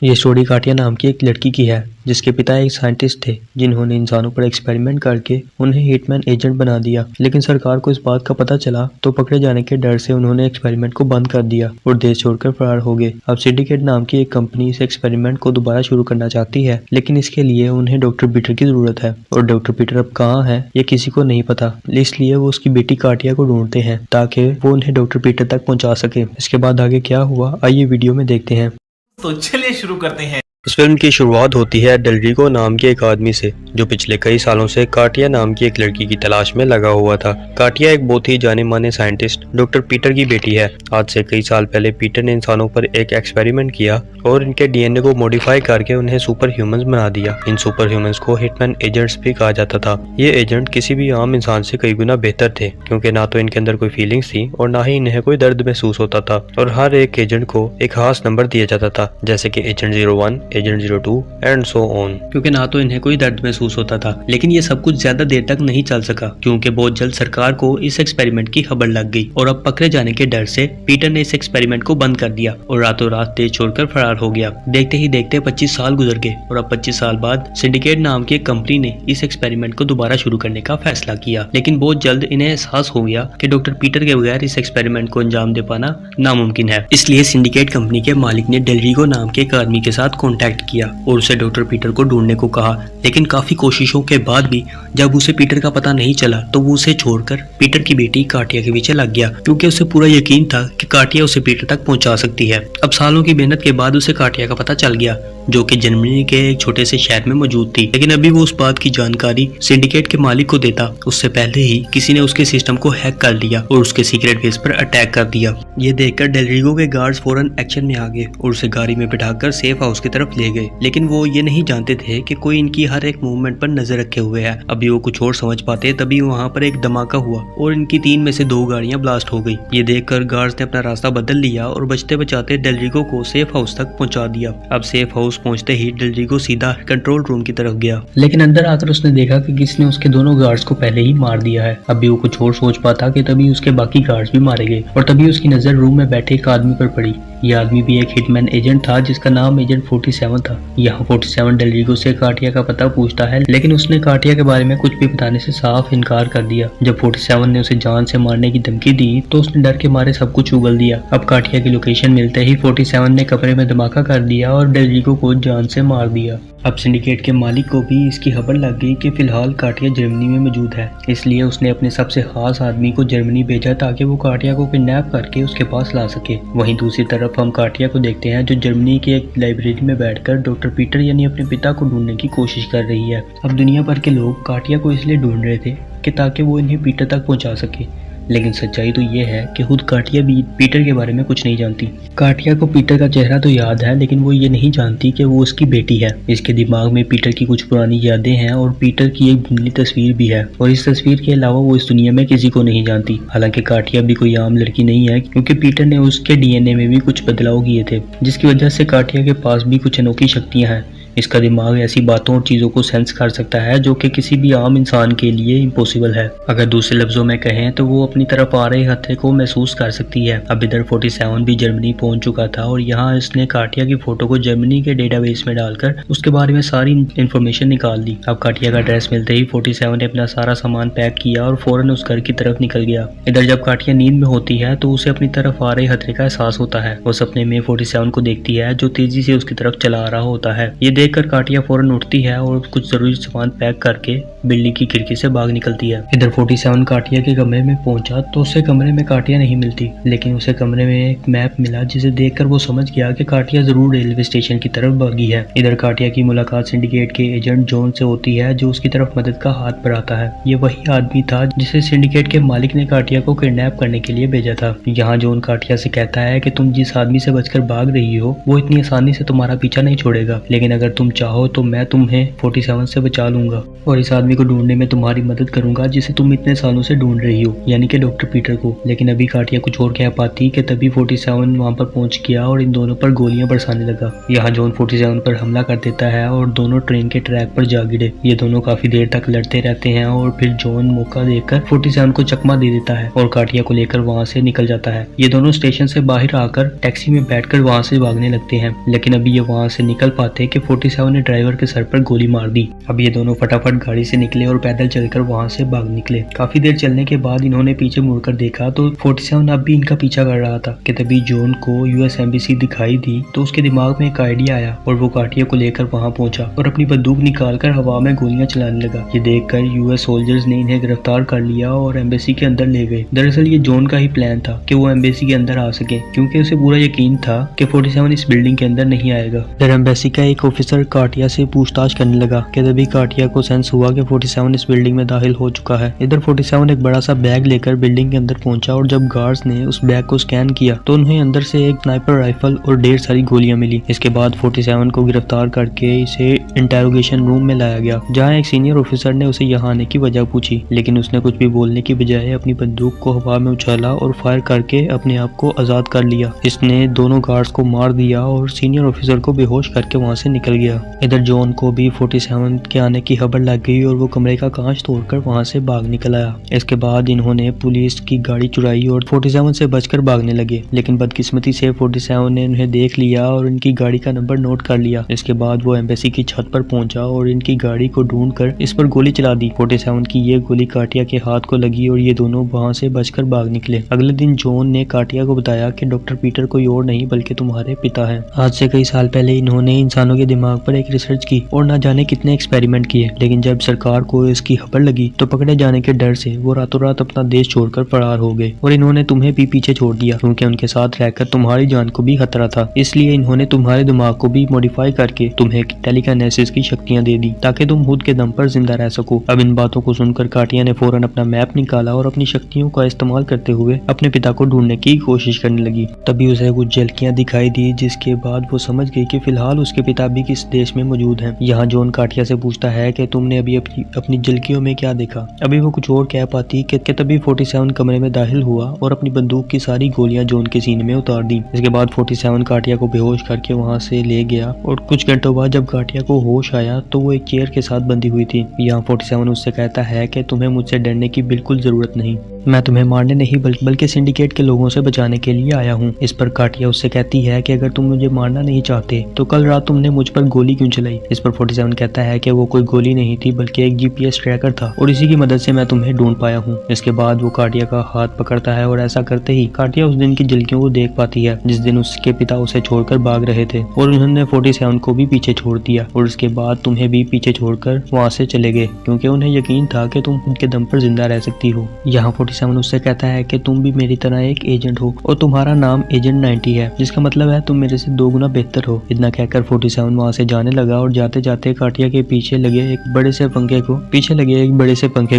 ये स्टोरी काटिया नाम की एक लड़की की है जिसके पिता एक साइंटिस्ट थे जिन्होंने इंसानों पर एक्सपेरिमेंट करके उन्हें हिटमैन एजेंट बना दिया। लेकिन सरकार को इस बात का पता चला तो पकड़े जाने के डर से उन्होंने एक्सपेरिमेंट को बंद कर दिया और देश छोड़कर फरार हो गए। अब सिंडिकेट नाम की एक कंपनी इस एक्सपेरिमेंट को दोबारा शुरू करना चाहती है, लेकिन इसके लिए उन्हें डॉक्टर पीटर की जरूरत है और डॉक्टर पीटर अब कहाँ है ये किसी को नहीं पता। इसलिए वो उसकी बेटी काटिया को ढूंढते हैं ताकि वो उन्हें डॉक्टर पीटर तक पहुंचा सके। इसके बाद आगे क्या हुआ आइए वीडियो में देखते हैं। तो चलिए शुरू करते हैं। इस फिल्म की शुरुआत होती है डेलरिगो नाम के एक आदमी से जो पिछले कई सालों से काटिया नाम की एक लड़की की तलाश में लगा हुआ था। काटिया एक बहुत ही जाने माने साइंटिस्ट डॉक्टर पीटर की बेटी है। आज से कई साल पहले पीटर ने इंसानों पर एक एक्सपेरिमेंट किया और इनके डीएनए को मॉडिफाई करके उन्हें सुपर ह्यूमंस बना दिया। इन सुपर ह्यूमंस को हिटमैन एजेंट्स भी कहा जाता था। ये एजेंट किसी भी आम इंसान से कई गुना बेहतर थे क्योंकि ना तो इनके अंदर कोई फीलिंग्स थी और ना ही इन्हें कोई दर्द महसूस होता था। और हर एक एजेंट को एक खास नंबर दिया जाता था जैसे कि agent 01, agent 02 and so on, क्योंकि ना तो इन्हें कोई दर्द महसूस होता था। लेकिन ये सब कुछ ज्यादा देर तक नहीं चल सका क्योंकि बहुत जल्द सरकार को इस एक्सपेरिमेंट की खबर लग गई और अब पकड़े जाने के डर से पीटर ने इस एक्सपेरिमेंट को बंद कर दिया और रातों रात देश छोड़कर फरार हो गया। देखते ही देखते 25 साल गुजर गए और अब 25 साल बाद सिंडिकेट नाम की एक कंपनी ने इस एक्सपेरिमेंट को दोबारा शुरू करने का फैसला किया। लेकिन बहुत जल्द इन्हें एहसास हो गया कि डॉक्टर पीटर के बगैर इस एक्सपेरिमेंट को अंजाम दे पाना नामुमकिन है। इसलिए सिंडिकेट कंपनी के मालिक ने डेलरिगो नाम के एक आदमी के साथ कॉन्टैक्ट किया और उसे डॉक्टर पीटर को ढूंढने को कहा। लेकिन काफी कोशिशों के बाद भी जब उसे पीटर का पता नहीं चला तो वो उसे छोड़कर पीटर की बेटी काटिया के पीछे लग गया क्योंकि उसे पूरा यकीन था कि काटिया उसे पीटर तक पहुंचा सकती है। अब सालों की मेहनत के बाद उसे काटिया का पता चल गया जो कि जर्मनी के एक छोटे से शहर में मौजूद थी। लेकिन अभी वो उस बात की जानकारी सिंडिकेट के मालिक को देता उससे पहले ही किसी ने उसके सिस्टम को हैक कर लिया और उसके सीक्रेट बेस पर अटैक कर दिया। ये देखकर डेलरिगो के गार्ड्स फौरन एक्शन में आ गए और उसे गाड़ी में बिठाकर सेफ हाउस की तरफ ले गए। लेकिन वो ये नहीं जानते थे कि कोई इनकी हर एक मूवमेंट पर नजर रखे हुए है। अभी वो कुछ और समझ पाते तभी वहाँ पर एक धमाका हुआ और इनकी 3 में से 2 गाड़ियां ब्लास्ट हो गई। ये देखकर गार्ड्स ने अपना रास्ता बदल लिया और बचते बचाते डेलरिगो को सेफ हाउस तक पहुंचा दिया। अब सेफ हाउस पहुंचते ही डेलरिगो सीधा कंट्रोल रूम की तरफ गया, लेकिन अंदर आकर उसने देखा कि किसी ने उसके दोनों गार्ड्स को पहले ही मार दिया है। अभी वो कुछ और सोच पाता कि तभी उसके बाकी गार्ड्स भी मारे गए और तभी उसकी नजर रूम में बैठे एक आदमी पर पड़ी। यह आदमी भी एक हिटमैन एजेंट था जिसका नाम एजेंट 47 था। यहाँ 47 डेलरिगो से काटिया का पता पूछता है, लेकिन उसने काटिया के बारे में कुछ भी बताने से साफ इनकार कर दिया। जब 47 ने उसे जान से मारने की धमकी दी तो उसने डर के मारे सब कुछ उगल दिया। अब काटिया की लोकेशन मिलते ही 47 ने कमरे में धमाका कर दिया और डेलरिगो को जान से मार दिया। अब सिंडिकेट के मालिक को भी इसकी खबर लग गई कि फिलहाल काटिया जर्मनी में मौजूद है, इसलिए उसने अपने सबसे खास आदमी को जर्मनी भेजा ताकि वो काटिया को किडनैप करके उसके पास ला सके। वहीं दूसरी तरफ हम काटिया को देखते हैं जो जर्मनी की एक लाइब्रेरी में बैठकर डॉक्टर पीटर यानी अपने पिता को ढूंढने की कोशिश कर रही है। अब दुनिया भर के लोग काटिया को इसलिए ढूंढ रहे थे कि ताकि वो इन्हें पीटर तक पहुंचा सके, लेकिन सच्चाई तो ये है कि खुद काटिया भी पीटर के बारे में कुछ नहीं जानती। काटिया को पीटर का चेहरा तो याद है लेकिन वो ये नहीं जानती कि वो उसकी बेटी है। इसके दिमाग में पीटर की कुछ पुरानी यादें हैं और पीटर की एक धुंधली तस्वीर भी है और इस तस्वीर के अलावा वो इस दुनिया में किसी को नहीं जानती। हालांकि काटिया भी कोई आम लड़की नहीं है क्योंकि पीटर ने उसके डीएनए में भी कुछ बदलाव किए थे जिसकी वजह से काटिया के पास भी कुछ अनोखी शक्तियां हैं। इसका दिमाग ऐसी बातों और चीजों को सेंस कर सकता है जो कि किसी भी आम इंसान के लिए इम्पॉसिबल है। अगर दूसरे लफ्जों में कहें तो वो अपनी तरफ आ रहे खतरे को महसूस कर सकती है। अब इधर 47 भी जर्मनी पहुंच चुका था और यहाँ इसने काटिया की फोटो को जर्मनी के डेटाबेस में डालकर उसके बारे में सारी इंफॉर्मेशन निकाल ली। अब काटिया का एड्रेस मिलते ही 47 ने अपना सारा सामान पैक किया और फौरन उस घर की तरफ निकल गया। इधर जब काटिया नींद में होती है तो उसे अपनी तरफ आ रहे खतरे का एहसास होता है। वो सपने में 47 को देखती है जो तेजी से उसकी तरफ चला आ रहा होता है। ये देखकर काटिया फौरन उठती है और कुछ जरूरी सामान पैक करके बिल्डिंग की खिड़की से भाग निकलती है। इधर 47 काटिया के कमरे में पहुंचा तो उसे कमरे में काटिया नहीं मिलती, लेकिन उसे कमरे में एक मैप मिला जिसे देखकर वो समझ गया कि काटिया जरूर रेलवे स्टेशन की तरफ भागी है। इधर काटिया की मुलाकात सिंडिकेट के एजेंट जॉन से होती है जो उसकी तरफ मदद का हाथ बढ़ाता है। ये वही आदमी था जिसे सिंडिकेट के मालिक ने काटिया को किडनैप करने के लिए भेजा था। यहाँ जॉन काटिया से कहता है कि तुम जिस आदमी से बचकर भाग रही हो वो इतनी आसानी से तुम्हारा पीछा नहीं छोड़ेगा, लेकिन अगर तुम चाहो तो मैं तुम्हें 47 से बचा लूंगा और इस आदमी को ढूंढने में तुम्हारी मदद करूंगा जिसे तुम इतने सालों से ढूंढ रही हो, यानी कि डॉक्टर पीटर को। लेकिन अभी काटिया कुछ और कह पाती कि तभी 47 वहां पर पहुंच गया और इन दोनों पर गोलियां बरसाने लगा। यहाँ जॉन 47 पर हमला कर देता है और दोनों ट्रेन के ट्रैक पर जा गिरे। ये दोनों काफी देर तक लड़ते रहते हैं और फिर जॉन मौका देकर 47 को चकमा दे देता है और काटिया को लेकर वहां से निकल जाता है। ये दोनों स्टेशन से बाहर आकर टैक्सी में बैठकर वहां से भागने लगते हैं, लेकिन अभी ये वहां से निकल पाते कि 47 ने ड्राइवर के सर पर गोली मार दी। अब ये दोनों फटाफट गाड़ी से निकले और पैदल चलकर वहां से भाग निकले। काफी देर चलने के बाद इन्होंने पीछे मुड़कर देखा तो 47 अब भी इनका पीछा कर रहा था कि तभी जॉन को यूएस एम्बेसी दिखाई दी तो उसके दिमाग में एक आइडिया आया और वो काटिया को लेकर वहां पहुंचा और अपनी बंदूक निकालकर हवा में गोलियां चलाने लगा। ये देखकर यूएस सोल्जर्स ने इन्हें गिरफ्तार कर लिया और एम्बेसी के अंदर ले गए। दरअसल ये जॉन का ही प्लान था कि वो एम्बेसी के अंदर आ सके, क्योंकि उसे पूरा यकीन था कि 47 इस बिल्डिंग के अंदर नहीं आएगा। फिर एम्बेसी का एक ऑफिसर काटिया से पूछताछ करने लगा कि तभी काटिया को सेंस हुआ कि 47 इस बिल्डिंग में दाखिल हो चुका है। इधर 47 एक बड़ा सा बैग लेकर बिल्डिंग के अंदर पहुंचा और जब गार्ड्स ने उस बैग को स्कैन किया तो उन्हें अंदर से एक स्नाइपर राइफल और ढेर सारी गोलियां मिली। इसके बाद 47 को गिरफ्तार करके इसे इंटेरोगेशन रूम में लाया गया, जहां एक सीनियर ऑफिसर ने उसे यहाँ आने की वजह पूछी, लेकिन उसने कुछ भी बोलने की बजाय अपनी बंदूक को हवा में उछाला और फायर करके अपने आप को आजाद कर लिया। इसने दोनों गार्ड्स को मार दिया और सीनियर ऑफिसर को बेहोश करके वहां से निकल गया। इधर जॉन को भी 47 के आने की खबर लग गई और वो कमरे का कांच तोड़कर वहां से भाग निकल आया। इसके बाद इन्होंने पुलिस की गाड़ी चुराई और 47 से बचकर भागने लगे, लेकिन बदकिस्मती से 47 ने उन्हें देख लिया और इनकी गाड़ी का नंबर नोट कर लिया। इसके बाद वो एम्बेसी की छत पर पहुंचा और इनकी गाड़ी को ढूंढकर इस पर गोली चला दी। 47 की ये गोली काटिया के हाथ को लगी और ये दोनों वहां से बचकर भाग निकले। अगले दिन जॉन ने काटिया को बताया कि डॉक्टर पीटर कोई और नहीं बल्कि तुम्हारे पिता हैं। आज से कई साल पहले इन्होंने इंसानों के दिमाग पर एक रिसर्च की और ना जाने कितने एक्सपेरिमेंट किए, लेकिन जब सरकार को इसकी खबर लगी तो पकड़े जाने के डर से वो रातों रात अपना देश छोड़कर फरार हो गए और इन्होंने तुम्हें भी पीछे छोड़ दिया, क्योंकि उनके साथ रहकर तुम्हारी जान को भी खतरा था। इसलिए इन्होंने तुम्हारे दिमाग को भी मॉडिफाई करके तुम्हें टेलीकाइनेसिस की शक्तियां दे दी ताकि तुम खुद के दम पर जिंदा रह सको। अब इन बातों को सुनकर काटिया ने फौरन अपना मैप निकाला और अपनी शक्तियों का इस्तेमाल करते हुए अपने पिता को ढूंढने की कोशिश करने लगी। तभी उसे कुछ झलकियां दिखाई दी, जिसके बाद वो समझ गई कि फिलहाल उसके पिता भी किस देश में मौजूद हैं। यहाँ जॉन काटिया से पूछता है कि तुमने अभी अपनी झलकियों में क्या देखा। अभी वो कुछ और कह पाती कि तभी 47 कमरे में दाखिल हुआ और अपनी बंदूक की सारी गोलियां जॉन के सीने में उतार दी। इसके बाद 47 काटिया को बेहोश करके वहां से ले गया और कुछ घंटों बाद जब काटिया को होश आया तो वो एक चेयर के साथ बंधी हुई थी। यहाँ 47 उससे कहता है कि तुम्हें मुझसे डरने की बिल्कुल जरूरत नहीं, मैं तुम्हें मारने नहीं बल्कि सिंडिकेट के लोगों से बचाने के लिए आया हूँ। इस पर काटिया उससे कहती है कि अगर तुम मुझे मारना नहीं चाहते तो कल रात तुमने मुझ पर गोली क्यों चलाई। इस पर 47 कहता है कि वो कोई गोली नहीं थी बल्कि एक जीपीएस ट्रैकर था और इसी की मदद से मैं तुम्हें ढूंढ पाया हूँ। इसके बाद वो काटिया का हाथ पकड़ता है और ऐसा करते ही काटिया उस दिन की झलकियों को देख पाती है जिस दिन उसके पिता उसे छोड़कर भाग रहे थे और उन्होंने 47 को भी पीछे छोड़ दिया और उसके बाद तुम्हें भी पीछे छोड़कर वहाँ से चले गए, क्योंकि उन्हें यकीन था कि तुम उनके दम पर जिंदा रह सकती हो। यहाँ 47 उससे कहता है कि तुम भी मेरी तरह एक एजेंट हो और तुम्हारा नाम एजेंट 90 है, जिसका मतलब है तुम मेरे से 2 गुना बेहतर हो। इतना कहकर 47 वहाँ से जाने लगा और जाते जाते काटिया के पीछे लगे एक बड़े से पंखे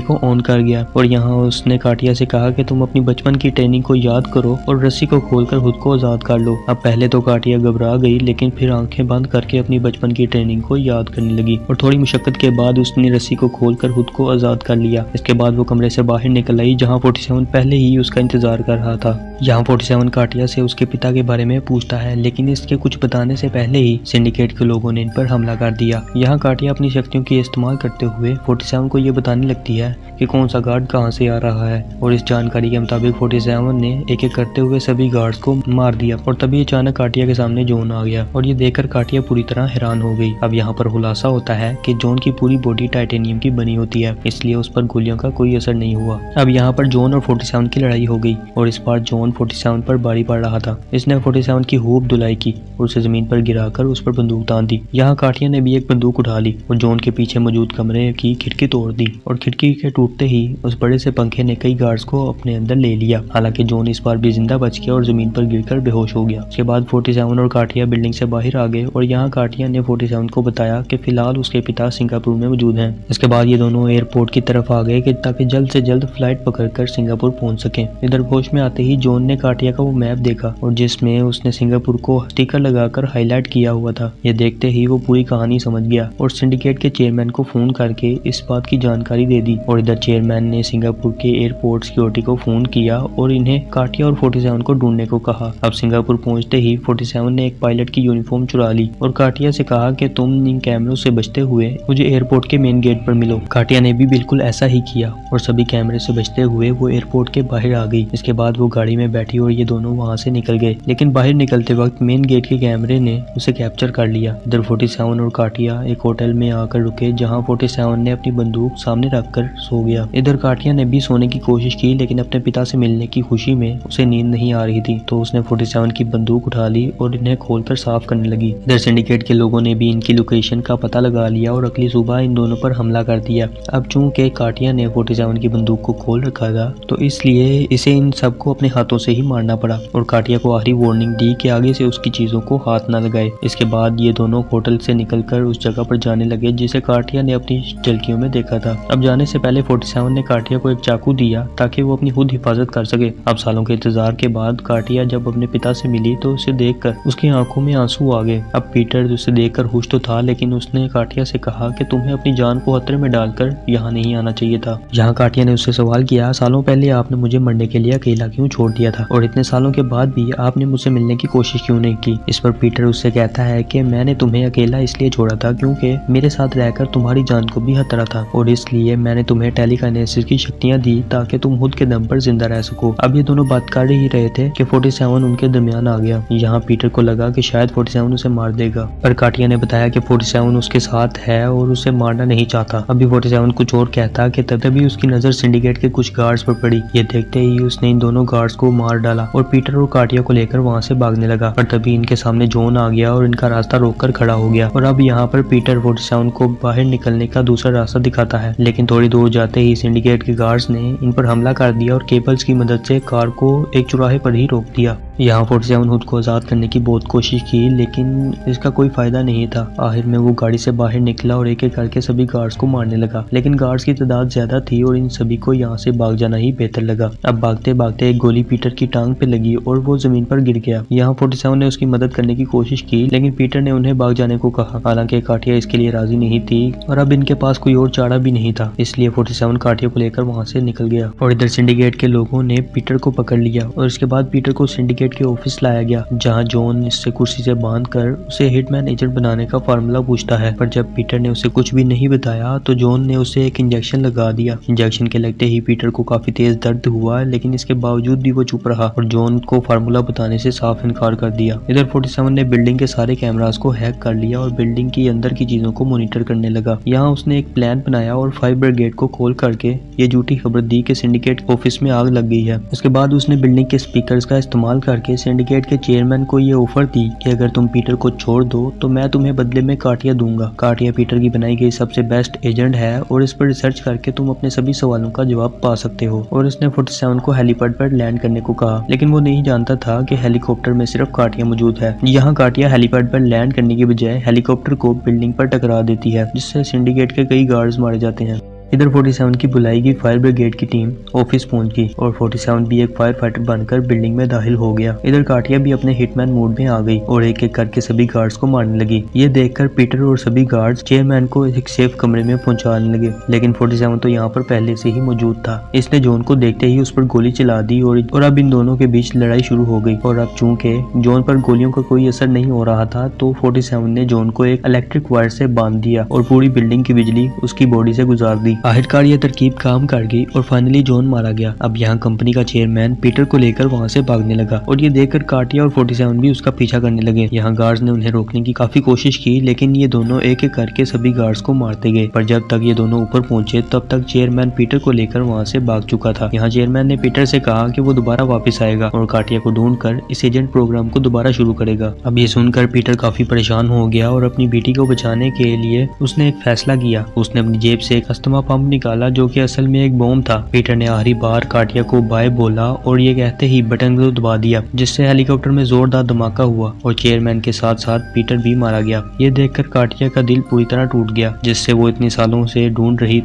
को ऑन कर गया और यहाँ उसने काटिया से कहा कि तुम अपनी बचपन की ट्रेनिंग को याद करो और रस्सी को खोलकर खुद को आजाद कर लो। अब पहले तो काटिया घबरा गई, लेकिन फिर आंखें बंद करके अपनी बचपन की ट्रेनिंग को याद करने लगी और थोड़ी मुशक्कत के बाद उसने रस्सी को खोलकर खुद को आजाद कर लिया। इसके बाद वो कमरे से बाहर निकल आई जहाँ 47 पहले ही उसका इंतजार कर रहा था। यहाँ 47 काटिया से उसके पिता के बारे में पूछता है, लेकिन इसके कुछ बताने से पहले ही सिंडिकेट के लोगों ने इन पर हमला कर दिया। यहाँ काटिया अपनी शक्तियों की इस्तेमाल करते हुए 47 को ये बताने लगती है कि कौन सा गार्ड कहाँ से आ रहा है और इस जानकारी के मुताबिक 47 ने एक एक करते हुए सभी गार्ड्स को मार दिया और तभी अचानक काटिया के सामने जॉन आ गया और ये देखकर काटिया पूरी तरह हैरान हो गई। अब यहाँ पर खुलासा होता है कि जॉन की पूरी बॉडी टाइटेनियम की बनी होती है, इसलिए उस पर गोलियों का कोई असर नहीं हुआ। अब यहाँ पर जॉन और 47 की लड़ाई हो गई और इस बार जॉन 47 पर भारी पड़ रहा था। इसने 47 की खूब धुलाई की और उसे जमीन पर गिराकर उस पर बंदूक तान दी। यहाँ काटिया ने भी एक बंदूक उठा ली और जॉन के पीछे मौजूद कमरे की खिड़की तोड़ दी और खिड़की के टूटते ही उस बड़े से पंखे ने कई गार्ड्स को अपने अंदर ले लिया। हालांकि जॉन इस बार भी जिंदा बच गया और जमीन पर गिरकर बेहोश हो गया। उसके बाद 47 और काटिया बिल्डिंग से बाहर आ गए और यहाँ काटिया ने 47 को बताया कि फिलहाल उसके पिता सिंगापुर में मौजूद हैं। इसके बाद ये दोनों एयरपोर्ट की तरफ आ गए ताकि जल्द से जल्द फ्लाइट पकड़कर सिंगापुर पहुंच सके। इधर होश में आते ही जॉन ने काटिया का वो मैप देखा और जिसमें उसने सिंगापुर को स्टिकर लगाकर हाईलाइट किया हुआ था। ये देख देखते ही वो पूरी कहानी समझ गया और सिंडिकेट के चेयरमैन को फोन करके इस बात की जानकारी दे दी। और इधर चेयरमैन ने सिंगापुर के एयरपोर्ट सिक्योरिटी को फोन किया और इन्हें काटिया और 47 को ढूंढने को कहा। अब सिंगापुर पहुंचते ही 47 ने एक पायलट की यूनिफॉर्म चुरा ली और काटिया से कहा कि तुम इन कैमरों से बचते हुए मुझे एयरपोर्ट के मेन गेट पर मिलो। काटिया ने भी बिल्कुल ऐसा ही किया और सभी कैमरे से बचते हुए वो एयरपोर्ट के बाहर आ गई। इसके बाद वो गाड़ी में बैठी और ये दोनों वहाँ से निकल गए, लेकिन बाहर निकलते वक्त मेन गेट के कैमरे ने उसे कैप्चर कर लिया। इधर 47 और काटिया एक होटल में आकर रुके जहाँ 47 ने अपनी बंदूक सामने रखकर सो गया। इधर काटिया ने भी सोने की कोशिश की, लेकिन अपने पिता से मिलने की खुशी में उसे नींद नहीं आ रही थी, तो उसने 47 की बंदूक उठा ली और इन्हें खोलकर साफ करने लगी। इधर सिंडिकेट के लोगों ने भी इनकी लोकेशन का पता लगा लिया और अगली सुबह इन दोनों पर हमला कर दिया। अब चूंकि काटिया ने 47 की बंदूक को खोल रखा था, तो इसलिए इसे इन सबको अपने हाथों से ही मारना पड़ा और काटिया को आखिरी वार्निंग दी कि आगे से उसकी चीजों को हाथ न लगाए। इसके बाद ये दोनों होटल से निकलकर उस जगह पर जाने लगे जिसे काटिया ने अपनी झलकियों में देखा था। अब जाने से पहले 47 ने काटिया को एक चाकू दिया ताकि वो अपनी खुद हिफाजत कर सके। अब सालों के इंतजार के बाद काटिया जब अपने पिता से मिली तो उसे देखकर उसकी आंखों में आंसू आ गए। अब पीटर उसे देखकर खुश तो था, लेकिन उसने काटिया से कहा कि तुम्हें अपनी जान को खतरे में डालकर यहाँ नहीं आना चाहिए था। यहाँ काटिया ने उससे सवाल किया, सालों पहले आपने मुझे मरने के लिए अकेला क्यों छोड़ दिया था और इतने सालों के बाद भी आपने मुझसे मिलने की कोशिश क्यों नहीं की। इस पर पीटर उससे कहता है कि मैंने तुम्हें अकेला इसलिए छोड़ा था क्योंकि मेरे साथ रहकर तुम्हारी जान को भी खतरा था और इसलिए मैंने तुम्हें टेलीकाइनेसिस की शक्तियां दी ताकि तुम खुद के दम पर जिंदा रह सको। अब ये दोनों बात कर ही रहे थे कि 47 उनके दरमियान आ गया। यहाँ पीटर को लगा कि शायद 47 उसे मार देगा, पर काटिया ने बताया कि 47 उसके साथ है और उसे मारना नहीं चाहता। अभी 47 कुछ और कहता कि तभी उसकी नजर सिंडिकेट के कुछ गार्ड्स पर पड़ी। ये देखते ही उसने इन दोनों गार्ड्स को मार डाला और पीटर और काटिया को लेकर वहाँ से भागने लगा। पर तभी इनके सामने जॉन आ गया और इनका रास्ता रोककर खड़ा हो गया। और अब यहाँ पर पीटर 47 को बाहर निकलने का दूसरा रास्ता दिखाता है, लेकिन थोड़ी दूर जाते ही सिंडिकेट के गार्ड्स ने इन पर हमला कर दिया और केबल्स की मदद से कार को एक चौराहे पर ही रोक दिया। यहाँ 47 खुद को आजाद करने की बहुत कोशिश की, लेकिन इसका कोई फायदा नहीं था। आखिर में वो गाड़ी से बाहर निकला और एक एक करके सभी गार्ड्स को मारने लगा, लेकिन गार्ड्स की तादाद ज्यादा थी और इन सभी को यहाँ से भाग जाना ही बेहतर लगा। अब भागते भागते एक गोली पीटर की टांग पे लगी और वो जमीन पर गिर गया। यहाँ 47 ने उसकी मदद करने की कोशिश की, लेकिन पीटर ने उन्हें भाग जाने को कहा। हालांकि काटिया इसके लिए राजी नहीं थी और अब इनके पास कोई और चारा भी नहीं था, इसलिए 47 काटिया को लेकर वहाँ से निकल गया। और इधर सिंडिकेट के लोगों ने पीटर को पकड़ लिया और इसके बाद पीटर को सिंडिकेट के ऑफिस लाया गया, जहां जॉन इससे कुर्सी से बांधकर उसे हिटमैन एजेंट बनाने का फार्मूला पूछता है। पर जब पीटर ने उसे कुछ भी नहीं बताया तो जॉन ने उसे एक इंजेक्शन लगा दिया। इंजेक्शन के लगते ही पीटर को काफी तेज दर्द हुआ, लेकिन इसके बावजूद भी वो चुप रहा और जॉन को फार्मूला बताने से साफ इनकार कर दिया। इधर 47 ने बिल्डिंग के सारे कैमरास को हैक कर लिया और बिल्डिंग के अंदर की चीजों को मॉनिटर करने लगा। यहाँ उसने एक प्लान बनाया और फायर ब्रिगेड को कॉल करके ये झूठी खबर दी कि सिंडिकेट ऑफिस में आग लग गई है। उसके बाद उसने बिल्डिंग के स्पीकर्स का इस्तेमाल करके सिंडिकेट के चेयरमैन को ये ऑफर दी कि अगर तुम पीटर को छोड़ दो तो मैं तुम्हें बदले में काटिया दूंगा। काटिया पीटर की बनाई गई सबसे बेस्ट एजेंट है और इस पर रिसर्च करके तुम अपने सभी सवालों का जवाब पा सकते हो। और इसने 47 को हेलीपैड पर लैंड करने को कहा, लेकिन वो नहीं जानता था कि हेलीकॉप्टर में सिर्फ काटिया मौजूद है। यहाँ काटिया हेलीपैड पर लैंड करने की बजाय हेलीकॉप्टर को बिल्डिंग पर टकरा देती है, जिससे सिंडिकेट के कई गार्ड्स मारे जाते हैं। इधर 47 की बुलाई गई फायर ब्रिगेड की टीम ऑफिस पहुंच गई और 47 भी एक फायर फाइटर बनकर बिल्डिंग में दाखिल हो गया। इधर काटिया भी अपने हिटमैन मोड में आ गई और एक एक करके सभी गार्ड्स को मारने लगी। ये देखकर पीटर और सभी गार्ड्स चेयरमैन को एक सेफ कमरे में पहुंचाने लगे, लेकिन 47 तो यहाँ पर पहले से ही मौजूद था। इसने जॉन को देखते ही उस पर गोली चला दी और अब इन दोनों के बीच लड़ाई शुरू हो गई। और अब चूंकि जॉन पर गोलियों का कोई असर नहीं हो रहा था, तो 47 ने जॉन को एक इलेक्ट्रिक वायर से बांध दिया और पूरी बिल्डिंग की बिजली उसकी बॉडी से गुजार दी। आखिरकार ये तरकीब काम कर गई और फाइनली जॉन मारा गया। अब यहाँ कंपनी का चेयरमैन पीटर को लेकर वहाँ से भागने लगा और ये देखकर काटिया और 47 भी उसका पीछा करने लगे। यहाँ गार्ड्स ने उन्हें रोकने की काफी कोशिश की, लेकिन ये दोनों एक एक करके सभी गार्ड्स को मारते गए। पर जब तक ये दोनों ऊपर पहुंचे तब तक चेयरमैन पीटर को लेकर वहाँ से भाग चुका था। यहाँ चेयरमैन ने पीटर से कहा कि वो दोबारा वापस आएगा और काटिया को ढूंढकर इस एजेंट प्रोग्राम को दोबारा शुरू करेगा। अब ये सुनकर पीटर काफी परेशान हो गया और अपनी बेटी को बचाने के लिए उसने एक फैसला किया। उसने अपनी जेब से एक अस्थमा पंप निकाला जो कि असल में एक बॉम्ब था। पीटर ने आखिरी बार काटिया को बाय बोला और ये कहते ही बटन को दबा दिया, जिससे हेलीकॉप्टर में जोरदार धमाका हुआ और चेयरमैन के साथ साथ पीटर भी मारा गया। ये देखकर काटिया का दिल पूरी तरह टूट गया, जिससे वो इतने सालों से ढूंढ रही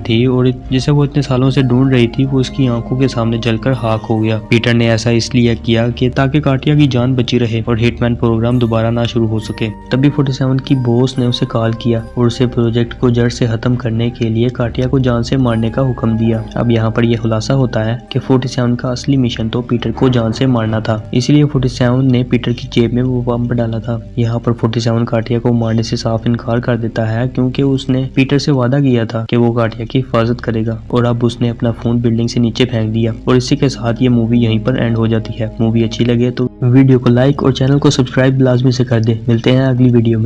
थी वो उसकी आंखों के सामने जलकर खाक हो गया। पीटर ने ऐसा इसलिए किया कि ताकि काटिया की जान बची रहे और हिटमैन प्रोग्राम दोबारा ना शुरू हो सके। तभी 47 की बॉस ने उसे कॉल किया और उसे प्रोजेक्ट को जड़ से खत्म करने के लिए काटिया को जान से मारने का हुक्म दिया। अब यहाँ पर यह खुलासा होता है कि 47 का असली मिशन तो पीटर को जान से मारना था, इसलिए 47 ने पीटर की जेब में वो बम डाला था। यहाँ पर 47 काटिया को मारने से साफ इनकार कर देता है, क्योंकि उसने पीटर से वादा किया था कि वो काटिया की हिफाजत करेगा और अब उसने अपना फोन बिल्डिंग से नीचे फेंक दिया। और इसी के साथ ये मूवी यहीं पर एंड हो जाती है। मूवी अच्छी लगे तो वीडियो को लाइक और चैनल को सब्सक्राइब लाजमी से कर दे। मिलते हैं अगली वीडियो में।